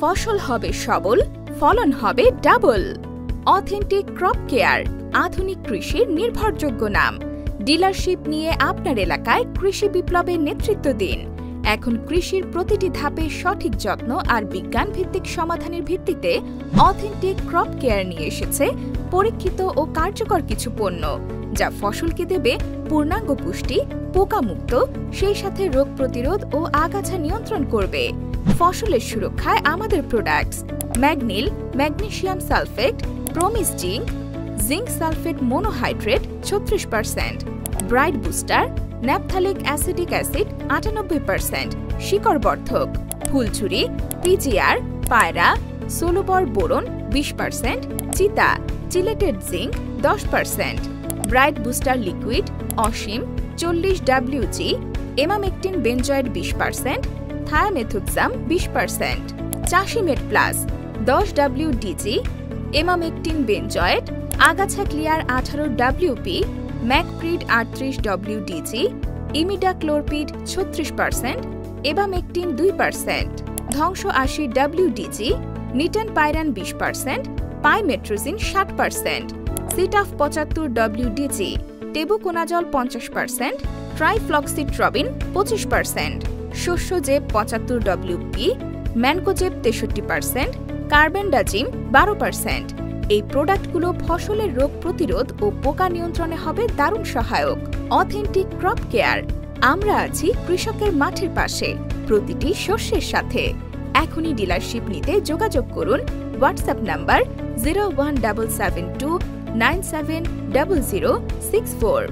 ফসল হবে সবল, ফলন হবে ডাবল। অথেন্টিক ক্রপ কেয়ার, আধুনিক কৃষির নির্ভরযোগ্য নাম। ডিলারশিপ নিয়ে আপনার এলাকায় কৃষি বিপ্লবের নেতৃত্ব দিন। এখন কৃষির প্রতিটি ধাপে সঠিক যত্ন আর বিজ্ঞান ভিত্তিক সমাধানের ভিত্তিতে অথেন্টিক ক্রপ কেয়ার নিয়ে এসেছে পরীক্ষিত ও কার্যকর কিছু পণ্য, যা ফসলকে দেবে পূর্ণাঙ্গ পুষ্টি, পোকামুক্ত, সেই সাথে রোগ প্রতিরোধ ও আগাছা নিয়ন্ত্রণ করবে। ফসলের সুরক্ষায় আমাদের প্রোডাক্টস: ম্যাগনিল, magnesium sulphate, Promise zinc, zinc sulphate monohydrate 36%, Bright Booster, naphthalic acetic acid 98%, শিকড় বর্ধক, ফুলঝুরি, পিজিআর, পায়রা, সোলোবর বোরন 20%, চিতা, chelated zinc 10%, Bright Booster liquid, অসীম 40WG, এমামেকটিন বেনজয়েড 20%, থায়ামেথোক্সাম 20%, চাষিমেট প্লাস 10WDG, এমামেকটিন বেনজয়েড, আগাছা ক্লিয়ার 18WP, ম্যাকপ্রিড 38WDG, ইমিডাক্লোরপিড 36%, এবামেকটিন 2%, ধ্বংস 80WDG, নিটন পাইরান 20%, পাইমেট্রোজিন 60%, সিটাফ 75WDG, টেবুকোনাজল 50%, ট্রাইফ্লক্সিট্রবিন 25%, শস্যজেব 75WP, ম্যানকোজেব 63%, কার্বেন্ডাজিম 12%। এই প্রোডাক্টগুলো ফসলের রোগ প্রতিরোধ ও পোকা নিয়ন্ত্রণে হবে দারুণ সহায়ক। অথেন্টিক ক্রপ কেয়ার, আমরা আছি কৃষকের মাঠের পাশে, প্রতিটি শস্যের সাথে। এখনই ডিলারশিপ নিতে যোগাযোগ করুন হোয়াটসঅ্যাপ নাম্বার 01772970064।